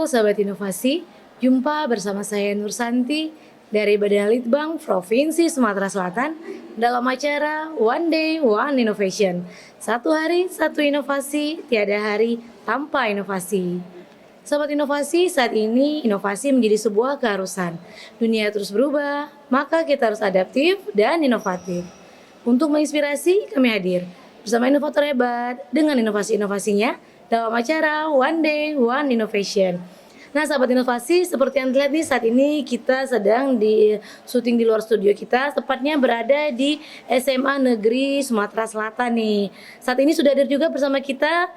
Sahabat Inovasi, jumpa bersama saya Nur Santi dari Badan Litbang Provinsi Sumatera Selatan dalam acara One Day One Innovation. Satu hari, satu inovasi, tiada hari tanpa inovasi. Sahabat Inovasi, saat ini inovasi menjadi sebuah keharusan. Dunia terus berubah, maka kita harus adaptif dan inovatif. Untuk menginspirasi, kami hadir bersama inovator hebat dengan inovasi-inovasinya dalam acara One Day One Innovation. Nah, sahabat inovasi, seperti yang terlihat nih, saat ini kita sedang di syuting di luar studio kita, tepatnya berada di SMA Negeri Sumatera Selatan nih. Saat ini sudah hadir juga bersama kita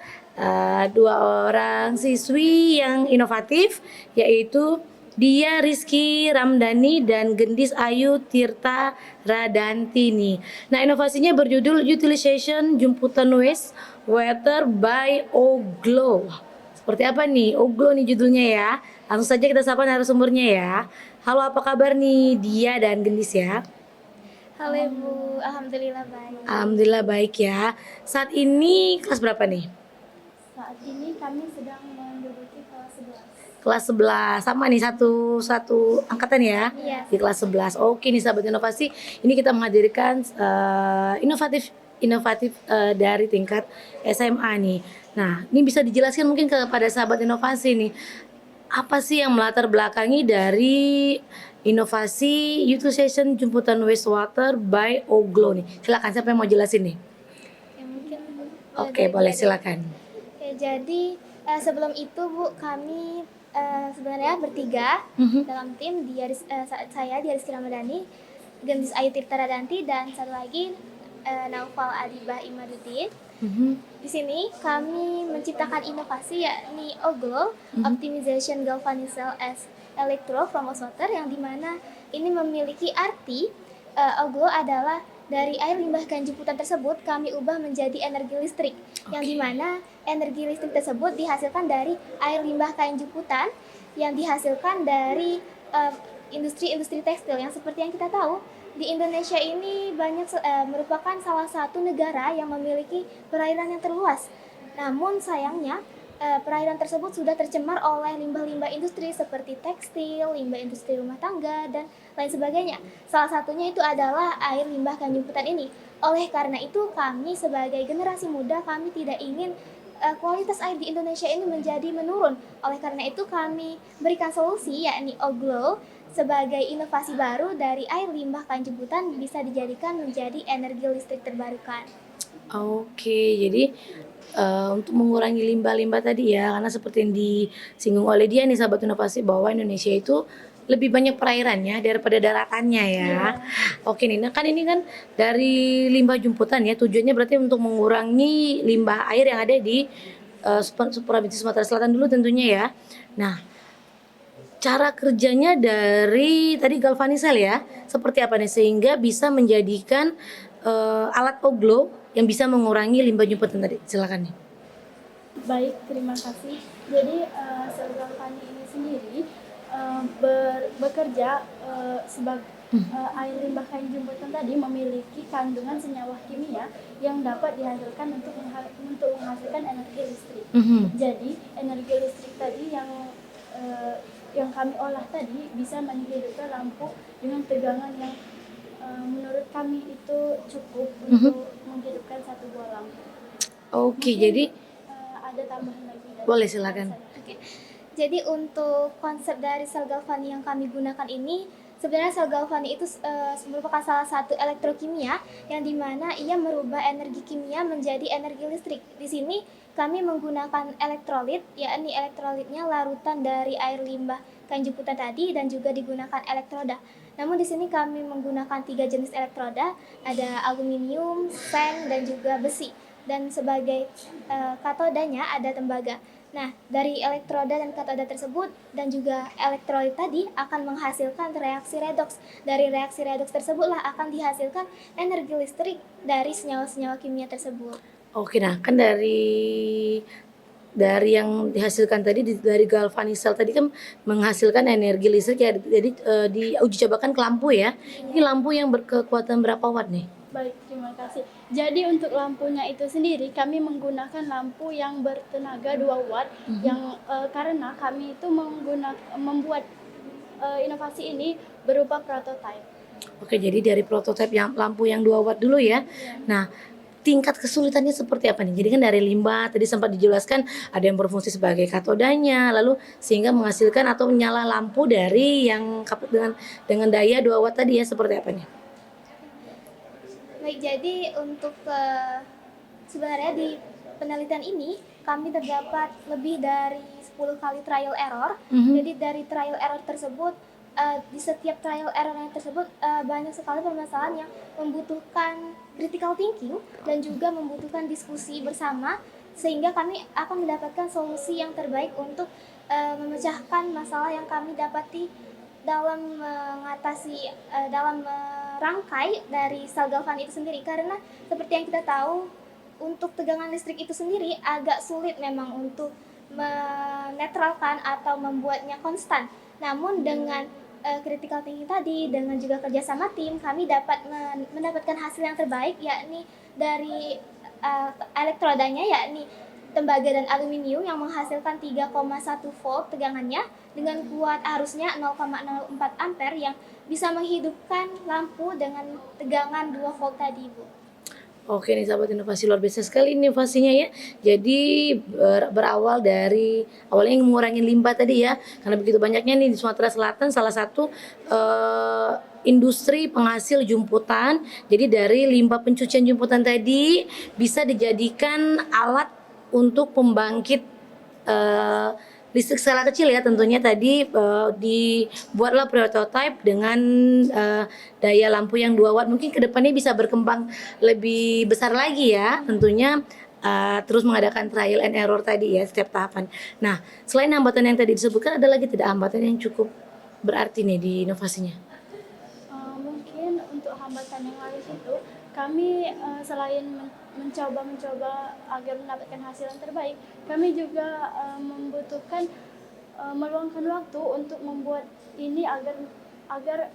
dua orang siswi yang inovatif, yaitu Dia Rizky Ramdhani dan Gendis Ayu Tirta Radantini. Nah, inovasinya berjudul Utilization Jumputan Waste Water by Oglo. Seperti apa nih? Oglo nih judulnya ya. Langsung saja kita sapa narasumbernya ya. Halo, apa kabar nih Dia dan Gendis ya? Halo Ibu, Alhamdulillah baik. Alhamdulillah baik ya. Saat ini kelas berapa nih? Saat ini kami sedang menduduki kelas 11. Kelas 11, sama nih satu angkatan ya. Iya. Di kelas 11. Oke nih sahabat inovasi, ini kita menghadirkan inovatif dari tingkat SMA nih. Nah, ini bisa dijelaskan mungkin kepada sahabat inovasi nih, apa sih yang melatar belakangi dari inovasi utilization jumputan wastewater by Oglo nih? Silakan, siapa yang mau jelasin nih? Ya, mungkin Oke, boleh silakan. Oke, jadi sebelum itu Bu, kami sebenarnya bertiga dalam tim. Saya Rizky Ramadhani, Gendis Ayu Tirta Radanti, dan satu lagi Naufal Adibah Imaduddin. Di sini kami menciptakan inovasi yakni Oglo, Optimization Galvanic Cell as Electro from Water, yang dimana ini memiliki arti Oglo adalah dari air limbah kain jemputan tersebut kami ubah menjadi energi listrik, yang dimana energi listrik tersebut dihasilkan dari air limbah kain jemputan yang dihasilkan dari industri-industri tekstil, yang seperti yang kita tahu di Indonesia ini merupakan salah satu negara yang memiliki perairan yang terluas. Namun sayangnya perairan tersebut sudah tercemar oleh limbah-limbah industri seperti tekstil, limbah industri rumah tangga, dan lain sebagainya. Salah satunya itu adalah air limbah kain jemputan ini. Oleh karena itu, kami sebagai generasi muda, kami tidak ingin kualitas air di Indonesia ini menjadi menurun. Oleh karena itu, kami berikan solusi yakni Oglo sebagai inovasi baru dari air limbah kain jemputan bisa dijadikan menjadi energi listrik terbarukan. Oke, jadi untuk mengurangi limbah-limbah tadi ya, karena seperti yang disinggung oleh dia nih sahabat inovasi, bahwa Indonesia itu lebih banyak perairannya daripada daratannya ya. Oke nih, nah kan ini kan dari limbah jemputan ya, tujuannya berarti untuk mengurangi limbah air yang ada di Provinsi Sumatera Selatan dulu tentunya ya. Nah, cara kerjanya dari tadi galvanisel ya, seperti apa nih sehingga bisa menjadikan alat Oglo yang bisa mengurangi limbah jemputan tadi? Silakan nih. Baik, terima kasih. Jadi sel galvani ini sendiri bekerja sebagai air limbah kain jemputan tadi memiliki kandungan senyawa kimia yang dapat dihasilkan untuk menghasilkan energi listrik. Jadi energi listrik tadi yang kami olah tadi bisa menghidupkan lampu dengan tegangan yang menurut kami itu cukup untuk menghidupkan satu buah lampu. Oke, Mungkin, jadi ada tambahan lagi dari boleh silakan. Oke. Jadi untuk konsep dari sel galvani yang kami gunakan ini, sebenarnya sel galvani itu merupakan salah satu elektrokimia yang dimana ia merubah energi kimia menjadi energi listrik. Di sini kami menggunakan elektrolit, yakni elektrolitnya larutan dari air limbah kain jemputan tadi, dan juga digunakan elektroda. Namun di sini kami menggunakan 3 jenis elektroda, ada aluminium, seng, dan juga besi. Dan sebagai katodanya ada tembaga. Nah, dari elektroda dan katoda tersebut dan juga elektrolit tadi akan menghasilkan reaksi redoks. Dari reaksi redoks tersebutlah akan dihasilkan energi listrik dari senyawa-senyawa kimia tersebut. Oke, nah kan dari yang dihasilkan tadi dari galvanisel tadi kan menghasilkan energi listrik ya, jadi diuji cobakan ke lampu ya. Ini lampu yang berkekuatan berapa watt nih? Baik, terima kasih. Jadi untuk lampunya itu sendiri kami menggunakan lampu yang bertenaga 2 watt yang karena kami itu membuat inovasi ini berupa prototipe. Oke, jadi dari prototipe yang lampu yang 2 watt dulu ya. Nah, tingkat kesulitannya seperti apa nih? Jadi kan dari limbah tadi sempat dijelaskan ada yang berfungsi sebagai katodanya, lalu sehingga menghasilkan atau menyala lampu dari yang dengan daya 2 watt tadi ya, seperti apa nih? Baik, jadi untuk sebenarnya di penelitian ini kami terdapat lebih dari 10 kali trial error. Jadi dari trial error tersebut di setiap trial error yang tersebut banyak sekali permasalahan yang membutuhkan critical thinking dan juga membutuhkan diskusi bersama sehingga kami akan mendapatkan solusi yang terbaik untuk memecahkan masalah yang kami dapati dalam mengatasi dalam merangkai dari sel galvan itu sendiri, karena seperti yang kita tahu untuk tegangan listrik itu sendiri agak sulit memang untuk menetralkan atau membuatnya konstan. Namun dengan critical thinking tadi, dengan juga kerjasama tim, kami dapat mendapatkan hasil yang terbaik, yakni dari elektrodanya, yakni tembaga dan aluminium yang menghasilkan 3,1 volt tegangannya dengan kuat arusnya 0,04 ampere yang bisa menghidupkan lampu dengan tegangan 2 volt tadi, Bu. Oke nih sahabat inovasi, luar biasa sekali inovasinya ya. Jadi berawal dari awalnya mengurangi limbah tadi ya, karena begitu banyaknya nih di Sumatera Selatan salah satu industri penghasil jumputan. Jadi dari limbah pencucian jumputan tadi bisa dijadikan alat untuk pembangkit listrik skala kecil ya, tentunya tadi dibuatlah prototipe dengan daya lampu yang 2 watt. Mungkin kedepannya bisa berkembang lebih besar lagi ya, tentunya terus mengadakan trial and error tadi ya setiap tahapan. Nah, selain hambatan yang tadi disebutkan, ada lagi tidak hambatan yang cukup berarti nih di inovasinya? Mungkin untuk hambatan yang lain itu kami selain mencoba agar mendapatkan hasil yang terbaik, kami juga membutuhkan meluangkan waktu untuk membuat ini agar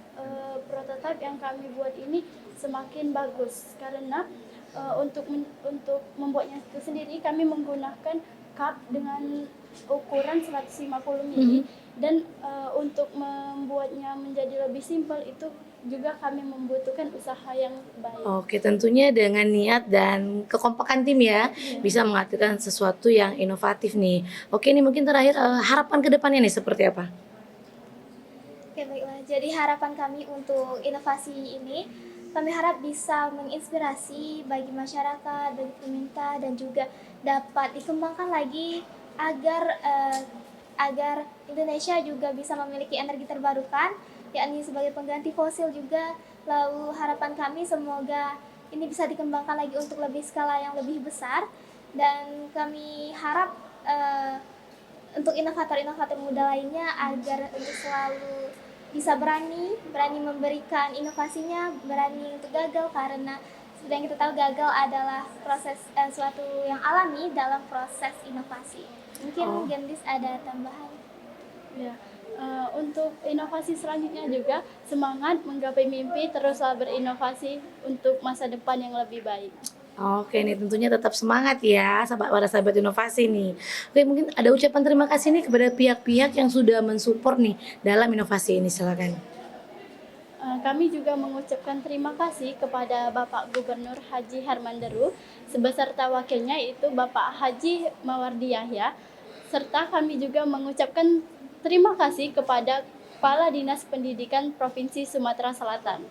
prototipe yang kami buat ini semakin bagus, karena untuk membuatnya itu sendiri kami menggunakan cup dengan ukuran 150 mili dan untuk membuatnya menjadi lebih simpel itu juga kami membutuhkan usaha yang baik. Oke, tentunya dengan niat dan kekompakan tim ya, bisa menghasilkan sesuatu yang inovatif nih. Oke, ini mungkin terakhir harapan ke depannya nih seperti apa? Oke, baiklah. Jadi harapan kami untuk inovasi ini, kami harap bisa menginspirasi bagi masyarakat, bagi pemerintah, dan juga dapat dikembangkan lagi agar Indonesia juga bisa memiliki energi terbarukan, yakni sebagai pengganti fosil juga. Lalu harapan kami semoga ini bisa dikembangkan lagi untuk lebih skala yang lebih besar, dan kami harap untuk inovator-inovator muda lainnya agar untuk selalu bisa berani memberikan inovasinya, berani untuk gagal, karena seperti yang kita tahu gagal adalah proses suatu yang alami dalam proses inovasi. Mungkin Gendis ada tambahan? Ya, untuk inovasi selanjutnya juga semangat menggapai mimpi, teruslah berinovasi untuk masa depan yang lebih baik. Oke nih, tentunya tetap semangat ya para sahabat inovasi nih. Oke, mungkin ada ucapan terima kasih nih kepada pihak-pihak yang sudah mensupport nih dalam inovasi ini, silakan. Kami juga mengucapkan terima kasih kepada Bapak Gubernur Haji Herman Deru beserta wakilnya yaitu Bapak Haji Mawardi Yahya, serta kami juga mengucapkan terima kasih kepada Kepala Dinas Pendidikan Provinsi Sumatera Selatan.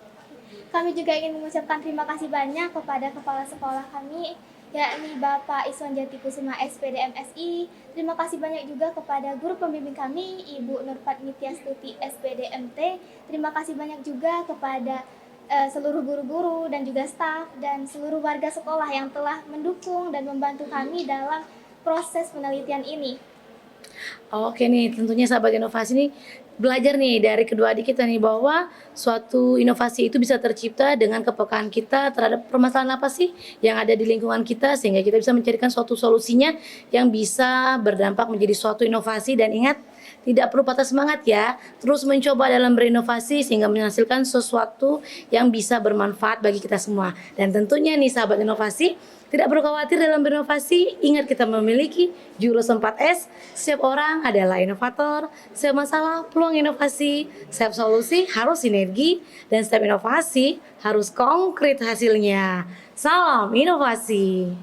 Kami juga ingin mengucapkan terima kasih banyak kepada kepala sekolah kami, yakni Bapak Iswan Jatikusuma SPD MSI. Terima kasih banyak juga kepada guru pembimbing kami, Ibu Nurpat Nityastuti SPD MT. Terima kasih banyak juga kepada seluruh guru-guru dan juga staf dan seluruh warga sekolah yang telah mendukung dan membantu kami dalam proses penelitian ini. Oke nih, tentunya sahabat inovasi nih belajar nih dari kedua adik kita nih bahwa suatu inovasi itu bisa tercipta dengan kepekaan kita terhadap permasalahan apa sih yang ada di lingkungan kita, sehingga kita bisa mencarikan suatu solusinya yang bisa berdampak menjadi suatu inovasi. Dan ingat, tidak perlu patah semangat ya. Terus mencoba dalam berinovasi sehingga menghasilkan sesuatu yang bisa bermanfaat bagi kita semua. Dan tentunya nih sahabat inovasi, tidak perlu khawatir dalam berinovasi. Ingat kita memiliki jurus 4S. Setiap orang adalah inovator. Setiap masalah peluang inovasi. Setiap solusi harus sinergi. Dan setiap inovasi harus konkret hasilnya. Salam inovasi.